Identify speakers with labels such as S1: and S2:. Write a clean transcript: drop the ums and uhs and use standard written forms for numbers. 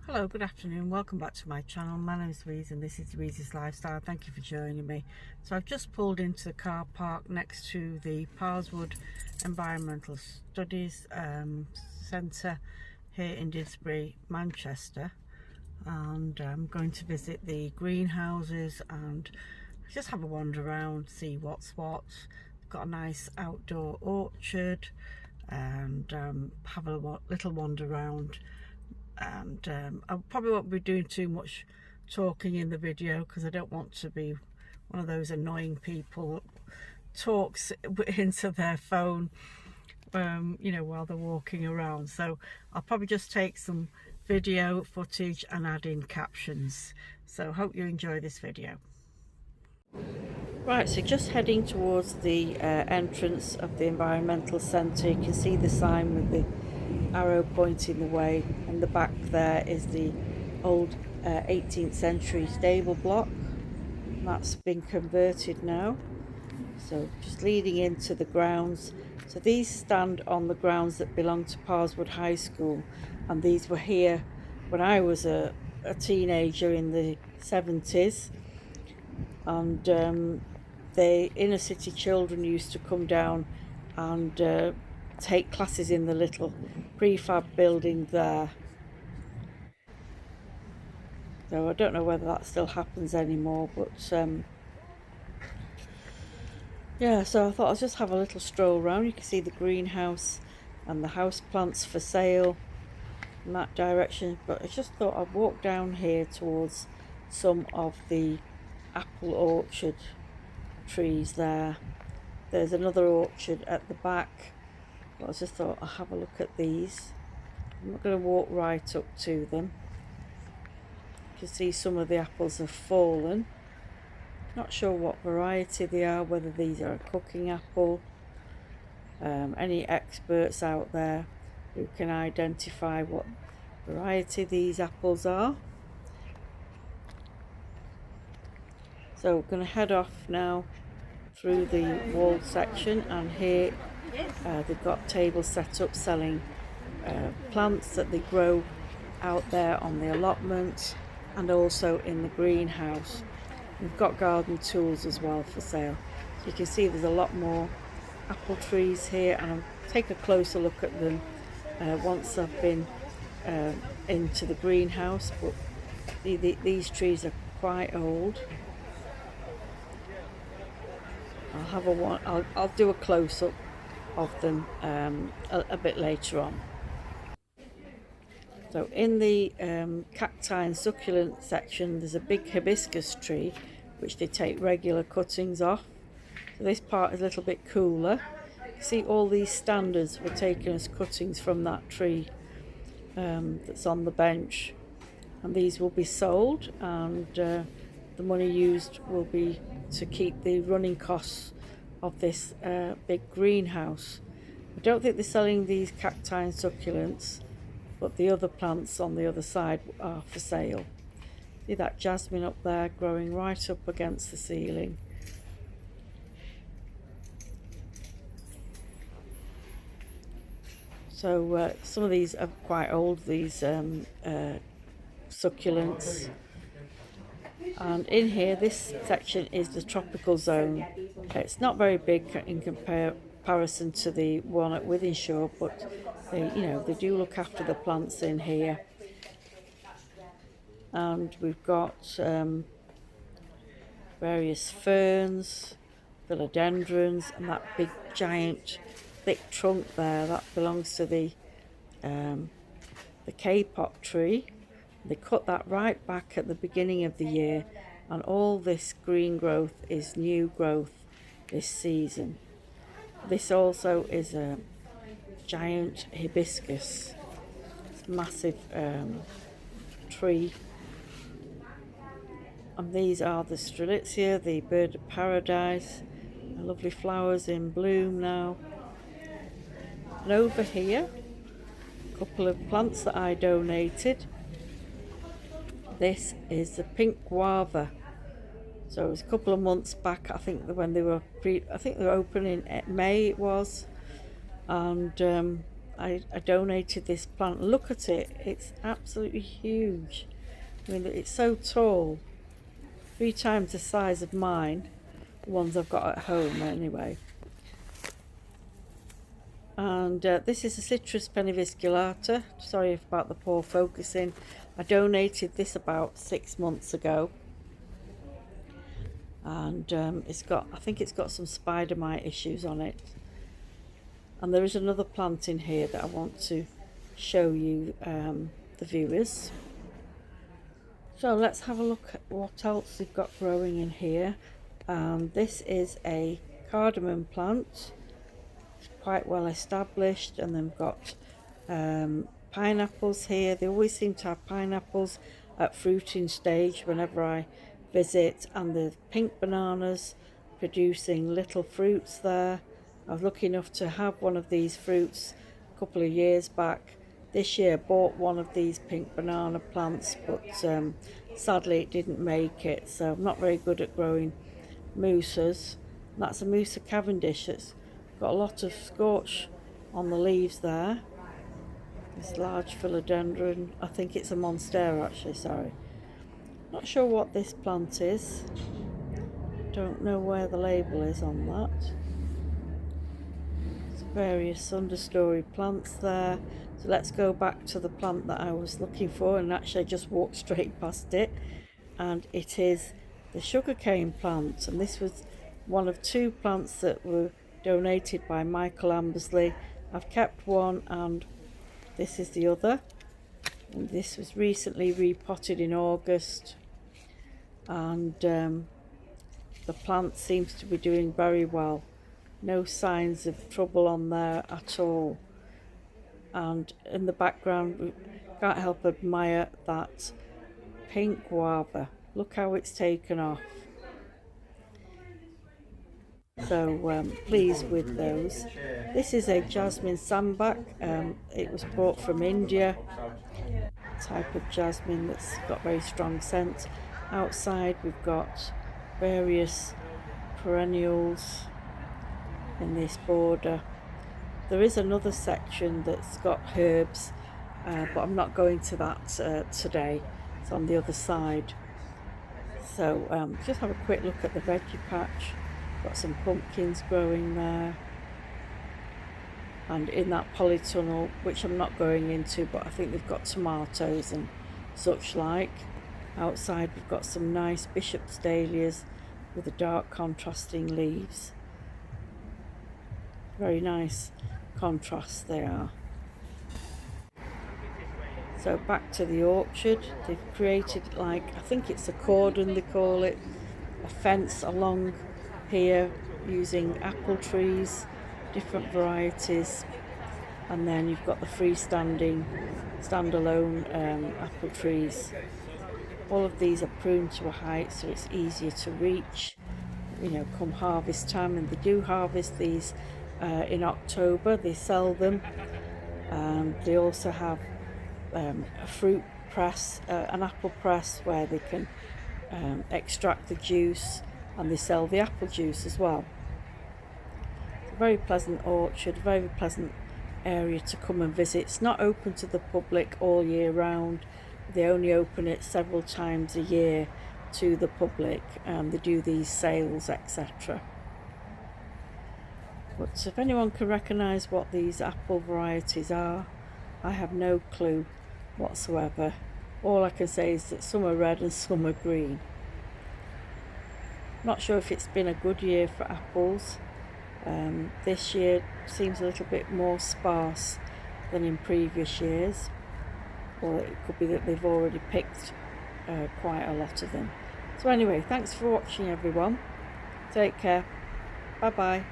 S1: Hello, good afternoon, welcome back to my channel. My name is Louise and this is Louise's Lifestyle. Thank you for joining me. So I've just pulled into the car park next to the Parrswood Environmental Studies Centre here in Didsbury, Manchester, and I'm going to visit the greenhouses and just have a wander around, see what's what. Got a nice outdoor orchard and have a little wander around. And I probably won't be doing too much talking in the video because I don't want to be one of those annoying people that talks into their phone while they're walking around. So I'll probably just take some video footage and add in captions. So hope you enjoy this video. Right, so just heading towards the entrance of the environmental centre. You can see the sign with the arrow pointing the way, and the back there is the old 18th century stable block. That's been converted now, so just leading into the grounds. So these stand on the grounds that belong to Parrswood High School, and these were here when I was a teenager in the 70s, and the inner city children used to come down and take classes in the little prefab building there. So I don't know whether that still happens anymore, but yeah, so I thought I'll just have a little stroll around. You can see the greenhouse and the house plants for sale in that direction, but I just thought I'd walk down here towards some of the apple orchard trees there. There's another orchard at the back. I just thought I'll have a look at these. I'm not going to walk right up to them. You can see some of the apples have fallen. Not sure what variety they are, whether these are a cooking apple. Any experts out there who can identify what variety these apples are? So we're going to head off now through the walled section, and here they've got tables set up selling plants that they grow out there on the allotment and also in the greenhouse. We've got garden tools as well for sale. So you can see there's a lot more apple trees here, and I'll take a closer look at them once I've been into the greenhouse. But these trees are quite old. I'll do a close-up of them a bit later on. So in the cacti and succulent section, there's a big hibiscus tree which they take regular cuttings off. So this part is a little bit cooler. You see all these standards were taken as cuttings from that tree that's on the bench, and these will be sold, and the money used will be to keep the running costs of this big greenhouse. I don't think they're selling these cacti and succulents, but the other plants on the other side are for sale. See that jasmine up there growing right up against the ceiling. So some of these are quite old, these succulents. And in here, this section is the tropical zone. It's not very big in comparison to the one at Wythenshawe, but they do look after the plants in here. And we've got various ferns, philodendrons, and that big giant thick trunk there, that belongs to the K-pop tree. They cut that right back at the beginning of the year, and all this green growth is new growth this season. This also is a giant hibiscus. It's a massive tree. And these are the strelitzia, the bird of paradise. Lovely flowers in bloom now. And over here, a couple of plants that I donated. This is the pink guava. So it was a couple of months back, I think, when they were open in May it was, and I donated this plant. Look at it, it's absolutely huge. I mean, it's so tall, 3 times the size of mine, the ones I've got at home anyway. And this is a Citrus pennivisculata. Sorry about the poor focusing. I donated this about 6 months ago, and I think it's got some spider mite issues on it. And there is another plant in here that I want to show you, the viewers. So let's have a look at what else we've got growing in here. This is a cardamom plant. It's quite well established, and then we've got pineapples here. They always seem to have pineapples at fruiting stage whenever I visit, and the pink bananas producing little fruits there. I was lucky enough to have one of these fruits a couple of years back. This year I bought one of these pink banana plants, but sadly it didn't make it, so I'm not very good at growing mousas. That's a Musa Cavendish. It's got a lot of scorch on the leaves there. This large philodendron, I think it's a monstera actually, sorry. Not sure what this plant is. Don't know where the label is on that. Various understory plants there. So let's go back to the plant that I was looking for, and actually I just walked straight past it, and it is the sugarcane plant. And this was one of 2 plants that were donated by Michael Ambersley. I've kept one, and this is the other, and this was recently repotted in August, and the plant seems to be doing very well. No signs of trouble on there at all. And in the background, we can't help admire that pink guava. Look how it's taken off. So pleased with those. This is a jasmine sambac. It was brought from India. Type of jasmine that's got very strong scent. Outside we've got various perennials in this border. There is another section that's got herbs, but I'm not going to that today. It's on the other side. So just have a quick look at the veggie patch. Got some pumpkins growing there, and in that polytunnel, which I'm not going into, but I think they've got tomatoes and such like. Outside we've got some nice bishop's dahlias with the dark contrasting leaves. Very nice contrasts they are. So back to the orchard. They've created, like, I think it's a cordon they call it, a fence along here using apple trees, different varieties, and then you've got the freestanding standalone apple trees. All of these are pruned to a height so it's easier to reach, you know, come harvest time. And they do harvest these in October. They sell them. They also have a fruit press, an apple press, where they can extract the juice, and they sell the apple juice as well. It's a very pleasant orchard, very pleasant area to come and visit. It's not open to the public all year round. They only open it several times a year to the public, and they do these sales, etc. But if anyone can recognise what these apple varieties are, I have no clue whatsoever. All I can say is that some are red and some are green. Not sure if it's been a good year for apples. This year seems a little bit more sparse than in previous years, or it could be that they've already picked quite a lot of them. So anyway, thanks for watching everyone. Take care. Bye bye.